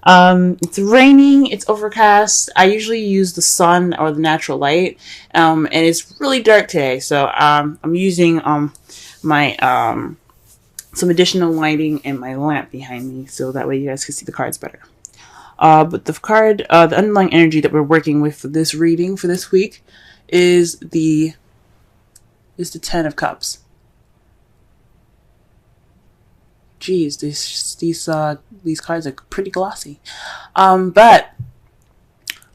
It's raining, it's overcast. I usually use the sun or the natural light. And it's really dark today. So, I'm using, my, some additional lighting and my lamp behind me. So that way you guys can see the cards better. But the underlying energy that we're working with for this reading for this week is the Ten of Cups. Geez, these cards are pretty glossy. But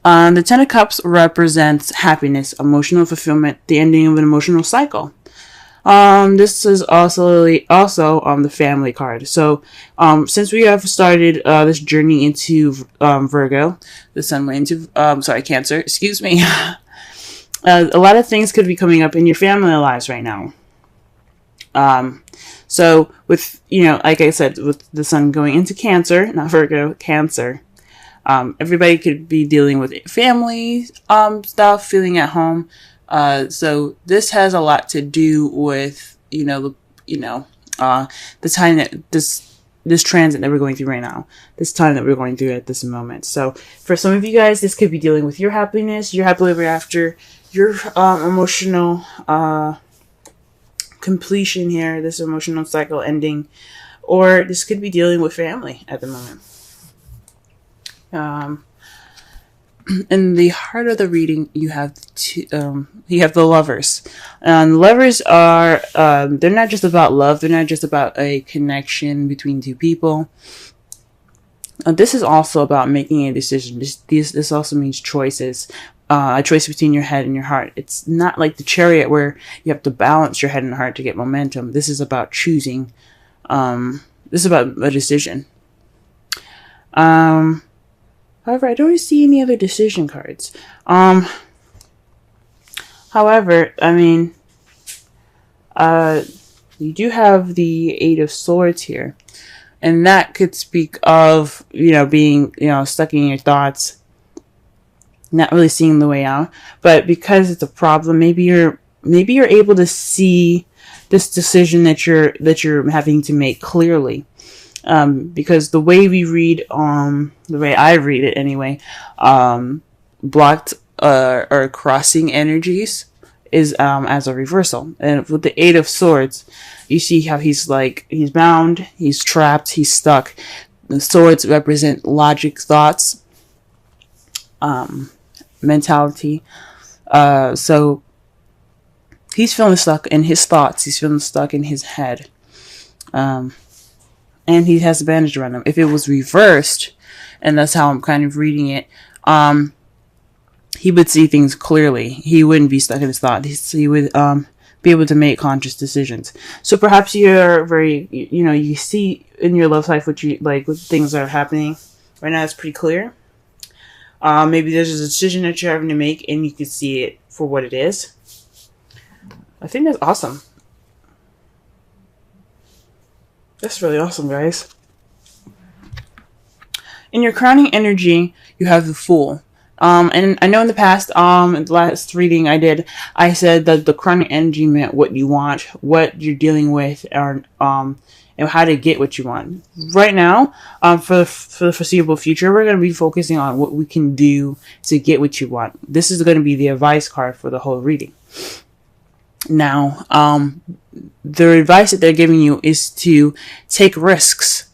the Ten of Cups represents happiness, emotional fulfillment, the ending of an emotional cycle. This is also the family card. So, since we have started this journey into Virgo, the sun went into Cancer. Excuse me. A lot of things could be coming up in your family lives right now. So with, like I said, with the sun going into Cancer, not Virgo, Cancer, everybody could be dealing with family, stuff, feeling at home. So this has a lot to do with, the time that this transit that we're going through right now, this time that we're going through at this moment. So for some of you guys, this could be dealing with your happiness, your happily ever after, your, emotional, completion here, this emotional cycle ending, or this could be dealing with family at the moment. In the heart of the reading, you have the Lovers. Lovers are they're not just about love. They're not just about a connection between two people. This is also about making a decision. This also means choices. A choice between your head and your heart. It's not like the Chariot where you have to balance your head and heart to get momentum. This is about choosing. This is about a decision. However, I don't see any other decision cards. However, you do have the Eight of Swords here. And that could speak of, being, stuck in your thoughts, not really seeing the way out. But because it's a problem, maybe you're able to see this decision that you're having to make clearly. Because the way we read, the way I read it anyway, blocked or crossing energies is as a reversal. And with the Eight of Swords, you see how he's bound, he's trapped, he's stuck. The swords represent logic, thoughts, mentality. So he's feeling stuck in his thoughts. He's feeling stuck in his head. And he has a bandage around him. If it was reversed, and that's how I'm kind of reading it, he would see things clearly. He wouldn't be stuck in his thoughts. He would be able to make conscious decisions. So perhaps you're very, you see in your love life what things that are happening right now. It's pretty clear. Maybe there's a decision that you're having to make, and you can see it for what it is. I think that's awesome. That's really awesome, guys. In your crowning energy, you have the Fool. And I know in the past, in the last reading I did, I said that the crowning energy meant what you want, what you're dealing with, and how to get what you want. Right now, for the foreseeable future, we're going to be focusing on what we can do to get what you want. This is going to be the advice card for the whole reading. Now, the advice that they're giving you is to take risks,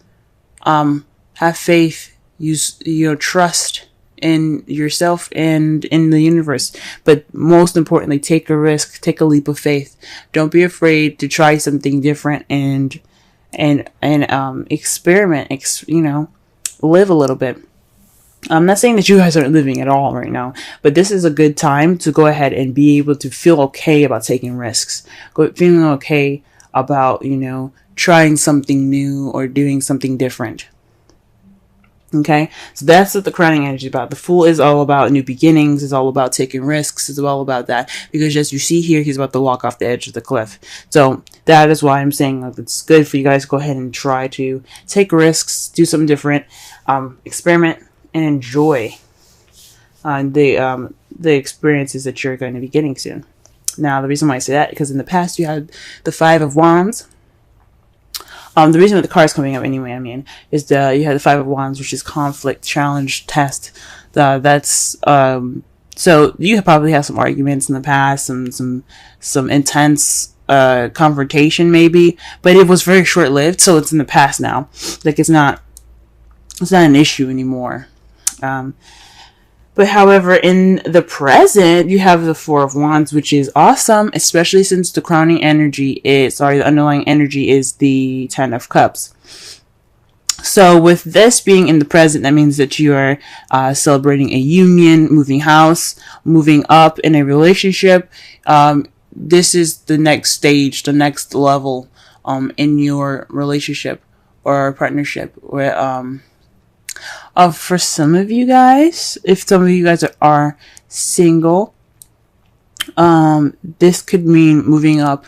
have faith, use trust in yourself and in the universe. But most importantly, take a risk, take a leap of faith. Don't be afraid to try something different and experiment. Live a little bit. I'm not saying that you guys aren't living at all right now, but this is a good time to go ahead and be able to feel okay about taking risks. Feeling okay about, trying something new or doing something different. Okay? So that's what the crowning energy is about. The Fool is all about new beginnings. It's all about taking risks. It's all about that. Because as you see here, he's about to walk off the edge of the cliff. So that is why I'm saying it's good for you guys to go ahead and try to take risks, do something different, experiment, and enjoy the experiences that you're going to be getting soon. Now, the reason why I say that, because in the past you had the Five of Wands. The reason that the card is coming up anyway, I mean, is you have the Five of Wands, which is conflict, challenge, test. That's so you probably have some arguments in the past, some intense confrontation maybe, but it was very short lived, so it's in the past now. Like it's not an issue anymore. But however, in the present, you have the Four of Wands, which is awesome, especially since the crowning energy is, the underlying energy is the Ten of Cups. So with this being in the present, that means that you are celebrating a union, moving house, moving up in a relationship. This is the next stage, the next level in your relationship or partnership. Where for some of you guys, if some of you guys are single, this could mean moving up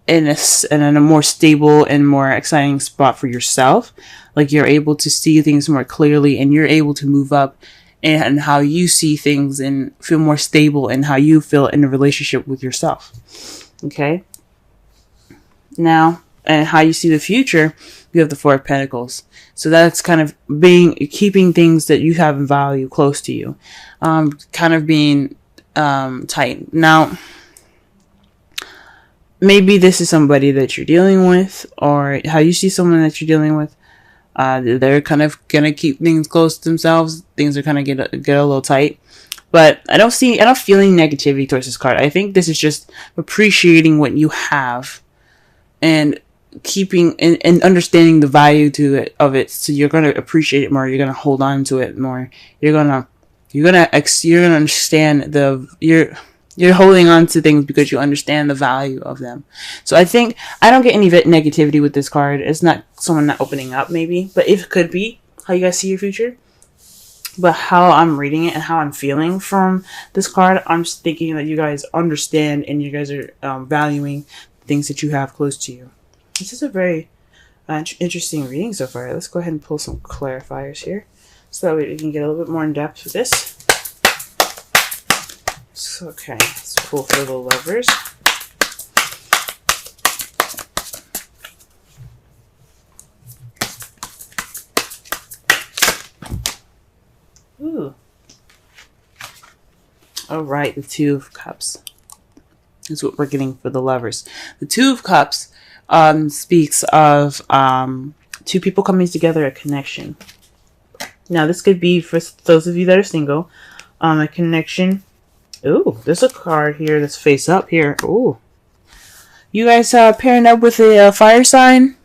in a more stable and more exciting spot for yourself. Like you're able to see things more clearly, and you're able to move up and how you see things and feel more stable in how you feel in a relationship with yourself. Okay. Now, and how you see the future, you have the Four of Pentacles. So that's kind of keeping things that you have in value close to you, kind of being tight. Now, maybe this is somebody that you're dealing with, or how you see someone that you're dealing with. They're kind of gonna keep things close to themselves. Things are kind of get a little tight. But I don't feel any negativity towards this card. I think this is just appreciating what you have and keeping and understanding the value of it. So you're gonna appreciate it more. You're gonna hold on to it more. You're gonna understand you're holding on to things because you understand the value of them. So I think I don't get any negativity with this card. It's not someone not opening up, maybe, but it could be how you guys see your future. But how I'm reading it and how I'm feeling from this card, I'm just thinking that you guys understand and you guys are valuing things that you have close to you. This is a very interesting reading so far. Let's go ahead and pull some clarifiers here so that we can get a little bit more in depth with this. So, okay, let's pull for the Lovers. Ooh. All right, the Two of Cups is what we're getting for the Lovers. The Two of Cups speaks of two people coming together, a connection. Now, this could be for those of you that are single, a connection. Ooh, there's a card here that's face up here. Ooh. You guys pairing up with a fire sign?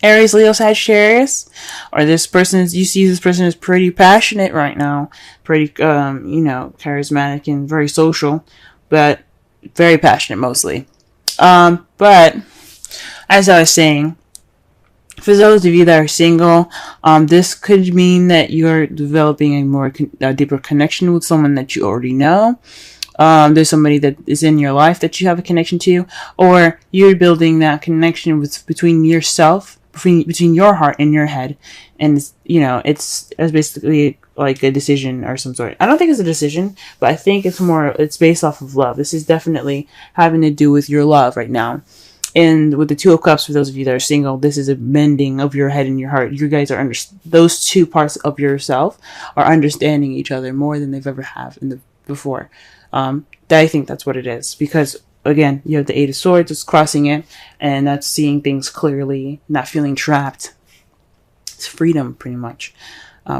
Aries, Leo, Sagittarius? Or you see this person is pretty passionate right now. Pretty, charismatic and very social. But very passionate mostly. But as I was saying, for those of you that are single, this could mean that you're developing a deeper connection with someone that you already know. There's somebody that is in your life that you have a connection to, or you're building that connection between yourself, between your heart and your head, and it's basically like a decision or some sort. I don't think it's a decision, but I think it's based off of love. This is definitely having to do with your love right now. And with the Two of Cups, for those of you that are single, this is a mending of your head and your heart. You guys are those two parts of yourself are understanding each other more than they've ever have before. I think that's what it is, because again, you have the Eight of Swords, it's crossing it, and that's seeing things clearly, not feeling trapped. It's freedom, pretty much,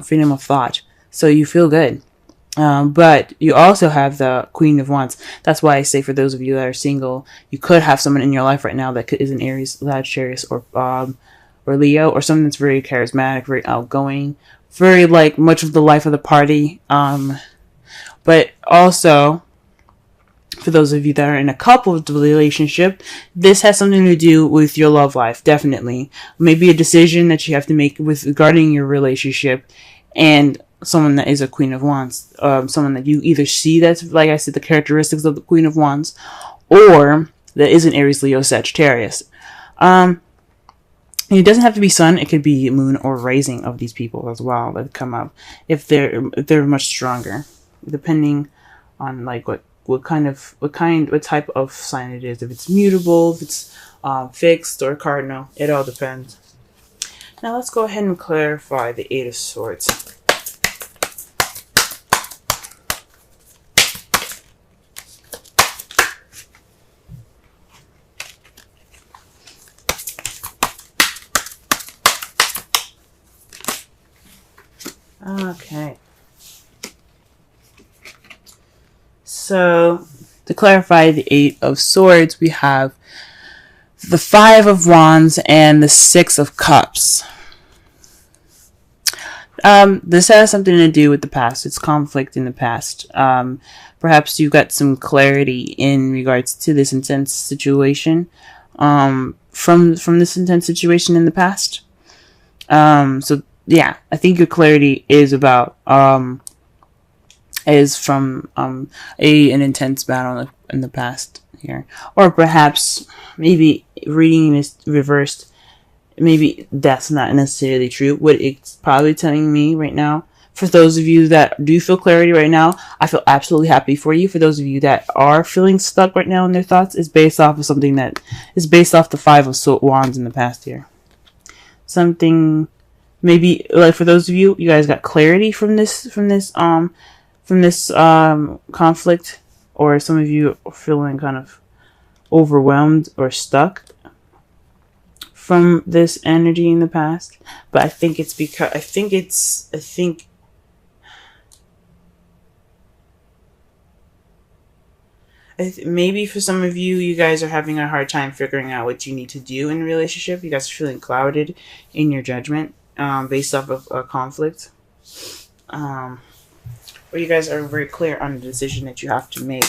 freedom of thought. So you feel good. But you also have the Queen of Wands. That's why I say for those of you that are single, you could have someone in your life right now that is an Aries, Sagittarius, or Leo, or someone that's very charismatic, very outgoing, very much of the life of the party. But also, for those of you that are in a couple relationship, this has something to do with your love life, definitely. Maybe a decision that you have to make regarding your relationship, and someone that is a Queen of Wands, someone that you either see that's, like I said, the characteristics of the Queen of Wands, or that is an Aries, Leo, Sagittarius. It doesn't have to be sun; it could be moon or rising of these people as well that come up if they're much stronger, depending on what type of sign it is. If it's mutable, if it's fixed or cardinal. It all depends. Now let's go ahead and clarify the Eight of Swords. Okay. So, to clarify the Eight of Swords, we have the Five of Wands and the Six of Cups. This has something to do with the past. It's conflict in the past. Perhaps you got some clarity in regards to this intense situation from this intense situation in the past. So yeah, I think your clarity is about is from an intense battle in the past here, or perhaps maybe reading this reversed. Maybe that's not necessarily true. What it's probably telling me right now, for those of you that do feel clarity right now, I feel absolutely happy for you. For those of you that are feeling stuck right now in their thoughts, is based off of something that is based off the Five of Wands in the past here. Something, maybe like for those of you, you guys got clarity from this conflict, or some of you are feeling kind of overwhelmed or stuck from this energy in the past. But I think it's because maybe for some of you, you guys are having a hard time figuring out what you need to do in a relationship. You guys are feeling clouded in your judgment based off of a conflict. Or you guys are very clear on the decision that you have to make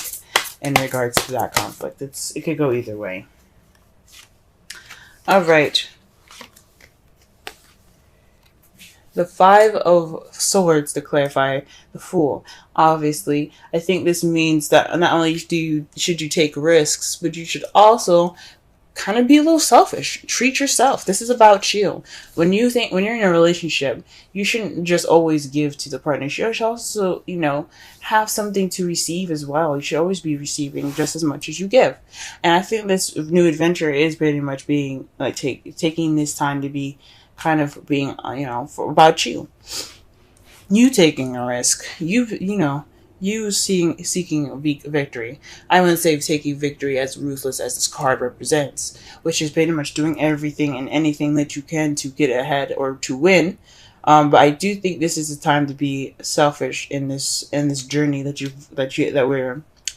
in regards to that conflict. It could go either way. All right. The Five of Swords, to clarify, the Fool. Obviously, I think this means that not only should you take risks, but you should also kind of be a little selfish. Treat yourself. This is about you. When you're in a relationship, you shouldn't just always give to the partner. You should also, have something to receive as well. You should always be receiving just as much as you give. And I think this new adventure is pretty much being like taking this time to be kind of being, about you. You taking a risk. You seeking victory. I wouldn't say taking victory as ruthless as this card represents, which is pretty much doing everything and anything that you can to get ahead or to win. But I do think this is the time to be selfish in this journey that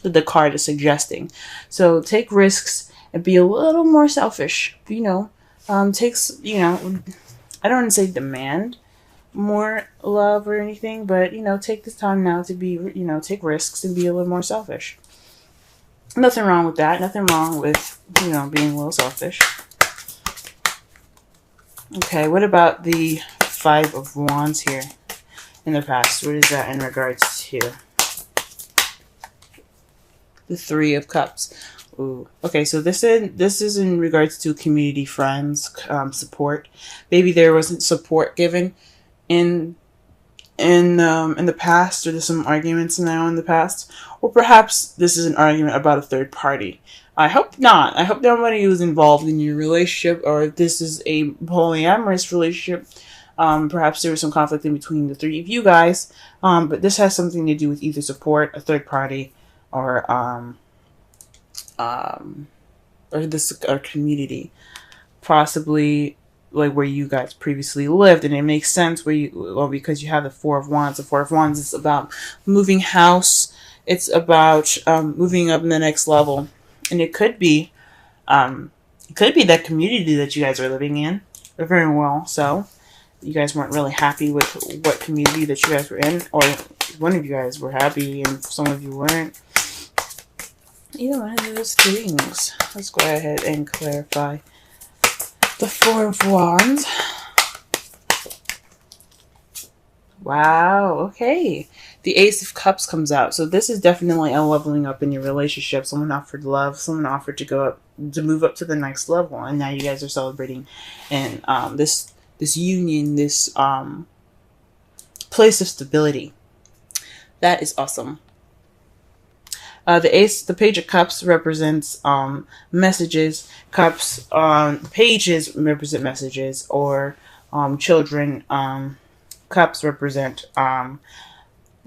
the card is suggesting. So take risks and be a little more selfish. I don't want to say demand more love or anything, but take this time now to be take risks and be a little more selfish. Nothing wrong with that. Nothing wrong with being a little selfish. Okay, what about the Five of Wands here in the past? What is that in regards to? The Three of Cups. Ooh. Okay, so this is in regards to community, friends, support. Maybe there wasn't support given in the past, or there's some arguments now in the past, or perhaps this is an argument about a third party. I hope not. I hope nobody was involved in your relationship, or if this is a polyamorous relationship, perhaps there was some conflict in between the three of you guys. But this has something to do with either support, a third party, or community, possibly like where you guys previously lived. And it makes sense because you have the Four of Wands. The Four of Wands is about moving house. It's about moving up in the next level, and it could be that community that you guys are living in. Very well, so you guys weren't really happy with what community that you guys were in, or one of you guys were happy and some of you weren't. Either one of those things. Let's go ahead and clarify the Four of Wands. Wow, okay. The Ace of Cups comes out. So this is definitely a leveling up in your relationship. Someone offered love. Someone offered to move up to the next level. And now you guys are celebrating. And this union, this place of stability. That is awesome. The Page of Cups represents messages. Cups, pages represent messages or children. Cups represent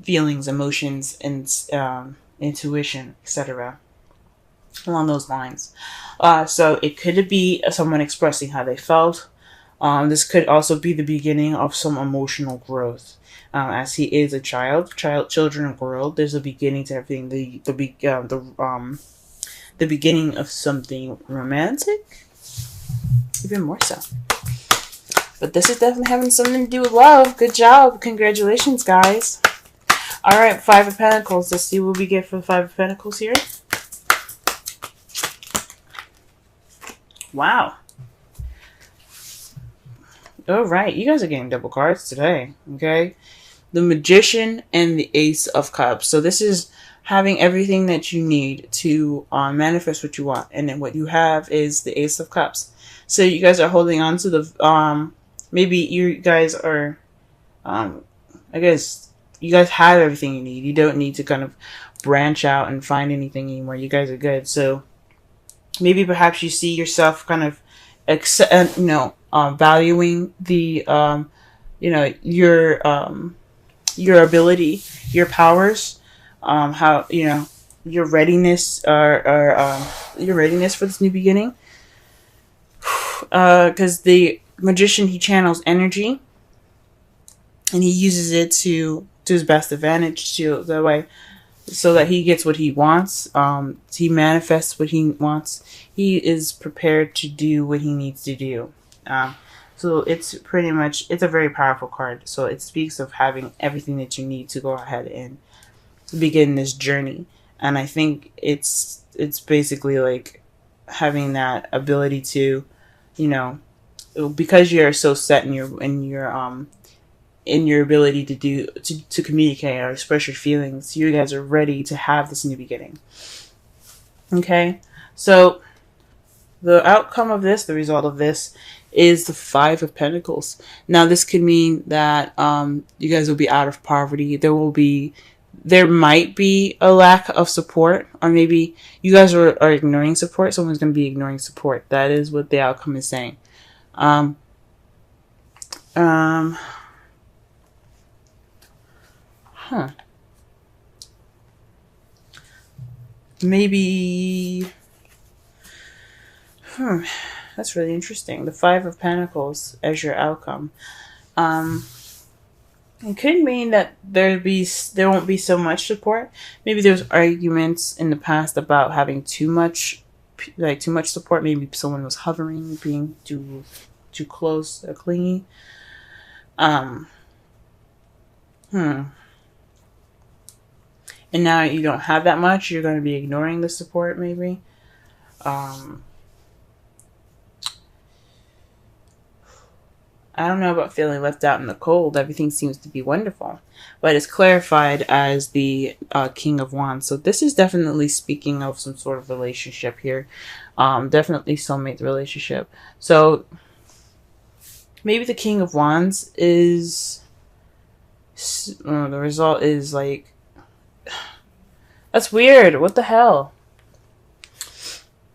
feelings, emotions, and intuition, etc. Along those lines. So it could be someone expressing how they felt. This could also be the beginning of some emotional growth. As he is a children grow. There's a beginning to everything. The beginning of something romantic, even more so. But this is definitely having something to do with love. Good job, congratulations, guys. All right, Five of Pentacles. Let's see what we get for the Five of Pentacles here. Wow. All right, you guys are getting double cards today, okay? The Magician and the Ace of Cups. So this is having everything that you need to manifest what you want. And then what you have is the Ace of Cups. So you guys are holding on to the, maybe you guys are, I guess you guys have everything you need. You don't need to kind of branch out and find anything anymore. You guys are good. So maybe perhaps you see yourself kind of valuing the, your ability, your powers, how, your readiness, your readiness for this new beginning. Because the Magician, he channels energy and he uses it to his best advantage so that he gets what he wants. He manifests what he wants. He is prepared to do what he needs to do. So it's pretty much, it's a very powerful card. So it speaks of having everything that you need to go ahead and begin this journey. And I think it's basically like having that ability to, because you're so set in your ability to communicate or express your feelings, you guys are ready to have this new beginning. Okay, so the outcome of this, the result of this, is the Five of Pentacles. Now, this could mean that you guys will be out of poverty. There might be a lack of support, or maybe you guys are ignoring support. Someone's going to be ignoring support. That is what the outcome is saying. Maybe. That's really interesting. The Five of Pentacles as your outcome. It could mean that there won't be so much support. Maybe there's arguments in the past about having too much support. Maybe someone was hovering, being too close, clingy. And now you don't have that much. You're going to be ignoring the support, maybe. I don't know about feeling left out in the cold. Everything seems to be wonderful. But it's clarified as the King of Wands. So this is definitely speaking of some sort of relationship here. Definitely soulmate relationship. So maybe the King of Wands is... the result is like... That's weird. What the hell?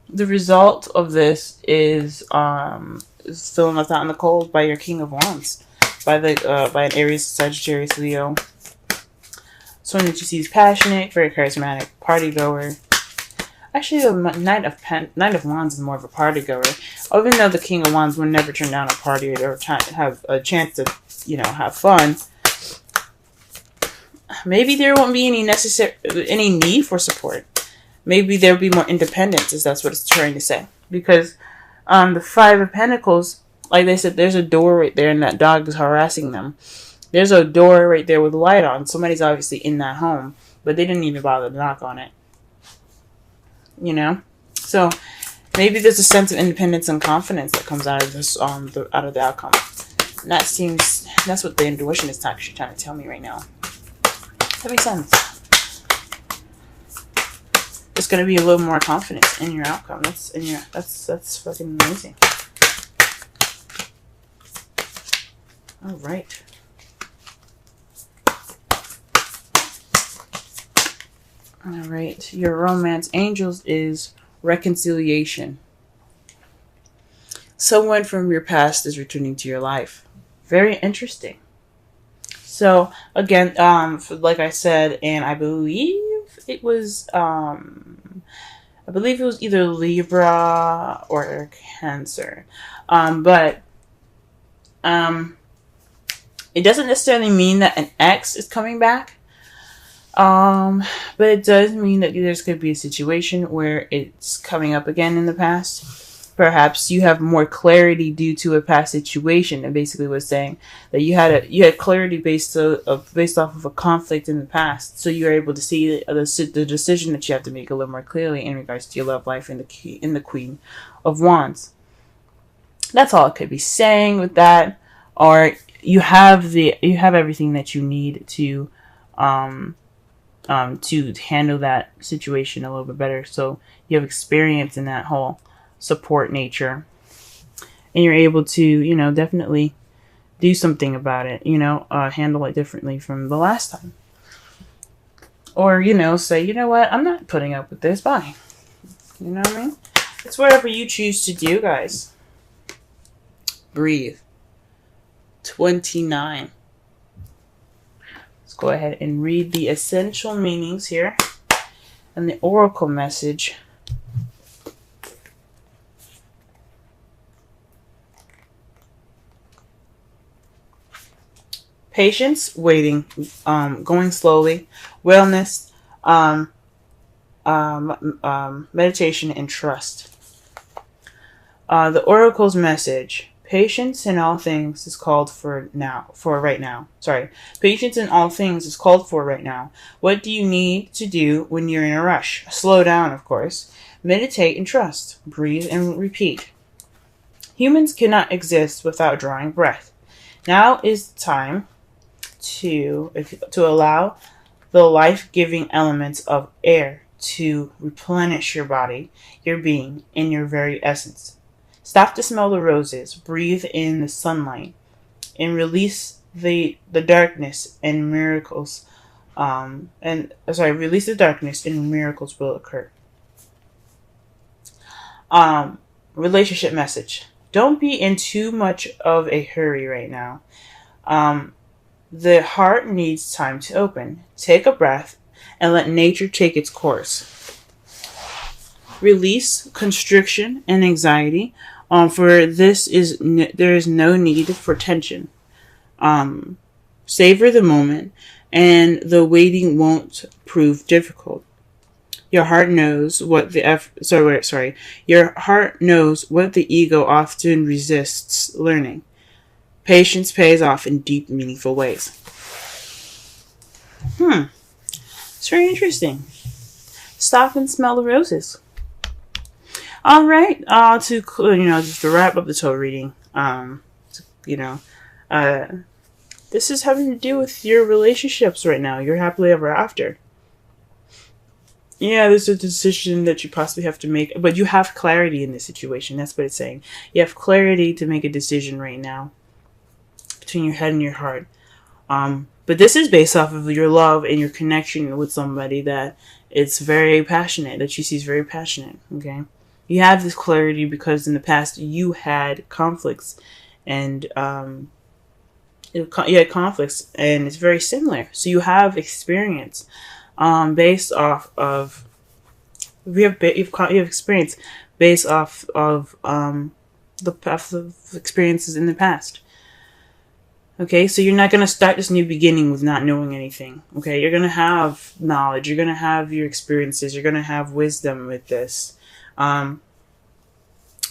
The result of this is feeling left out in the cold by your King of Wands, by an Aries, Sagittarius, Leo. Someone that you see is passionate, very charismatic, party goer. Actually, the Knight of Wands is more of a party goer. Even though the King of Wands would never turn down a party or have a chance to, have fun. Maybe there won't be any need for support. Maybe there'll be more independence, if that's what it's trying to say. Because the Five of Pentacles, like they said, there's a door right there and that dog is harassing them. There's a door right there with a light on. Somebody's obviously in that home, but they didn't even bother to knock on it. So maybe there's a sense of independence and confidence that comes out of this, out of the outcome. And that's what the intuition is actually trying to tell me right now. That makes sense. It's going to be a little more confidence in your outcome. That's fucking amazing. All right. All right. Your romance angels is reconciliation. Someone from your past is returning to your life. Very interesting. So again, like I said, and I believe it was, either Libra or Cancer, but it doesn't necessarily mean that an ex is coming back. But it does mean that there's going to be a situation where it's coming up again in the past. Perhaps you have more clarity due to a past situation. It basically was saying that you had clarity based off of a conflict in the past, so you were able to see the decision that you have to make a little more clearly in regards to your love life in the Queen of Wands. That's all it could be saying with that. Or you have everything that you need to handle that situation a little bit better. So you have experience in that whole support nature, and you're able to, definitely do something about it, handle it differently from the last time. Or, say, you know what, I'm not putting up with this, bye. You know what I mean? It's whatever you choose to do, guys. Breathe. 29. Let's go ahead and read the essential meanings here and the oracle message. Patience, waiting, going slowly, wellness, meditation, and trust. The oracle's message. Patience in all things is called for right now. Patience in all things is called for right now. What do you need to do when you're in a rush? Slow down, of course. Meditate and trust. Breathe and repeat. Humans cannot exist without drawing breath. Now is the time to allow the life-giving elements of air to replenish your body, your being, and your very essence. Stop to smell the roses, breathe in the sunlight, and release the darkness, and miracles. Release the darkness, and miracles will occur. Relationship message. Don't be in too much of a hurry right now. The heart needs time to open. Take a breath and let nature take its course. Release constriction and anxiety. For this there is no need for tension. Savor the moment, and the waiting won't prove difficult. Your heart knows what Your heart knows what the ego often resists learning. Patience pays off in deep, meaningful ways. It's very interesting. Stop and smell the roses. All right. Just to wrap up the tarot reading. This is having to do with your relationships right now. You're happily ever after. Yeah, there's a decision that you possibly have to make, but you have clarity in this situation. That's what it's saying. You have clarity to make a decision right now between your head and your heart. But this is based off of your love and your connection with somebody that it's very passionate, that you see is very passionate, okay? You have this clarity because in the past you had conflicts, and you had conflicts, and it's very similar. So you have experience based off of you have experience based off of the path of experiences in the past. Okay, so you're not going to start this new beginning with not knowing anything. Okay, you're going to have knowledge. You're going to have your experiences. You're going to have wisdom with this.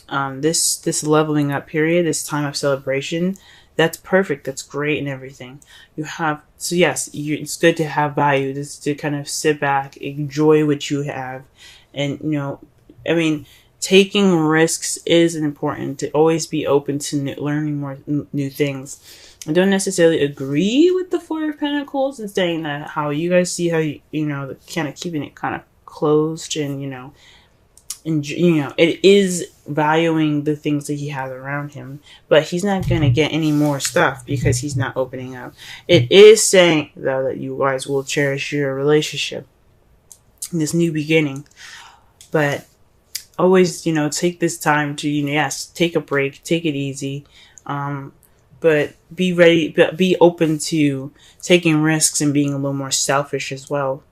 This leveling up period, this time of celebration, that's perfect. That's great and everything. It's good to have value. It's to kind of sit back, enjoy what you have. And, taking risks is important, to always be open to learning more new things. I don't necessarily agree with the Four of Pentacles and saying that how you guys see how kind of keeping it kind of closed, and it is valuing the things that he has around him, but he's not going to get any more stuff because he's not opening up. It is saying though that you guys will cherish your relationship. this new beginning. But always, take this time to, yes, take a break, take it easy. But be ready, but be open to taking risks and being a little more selfish as well.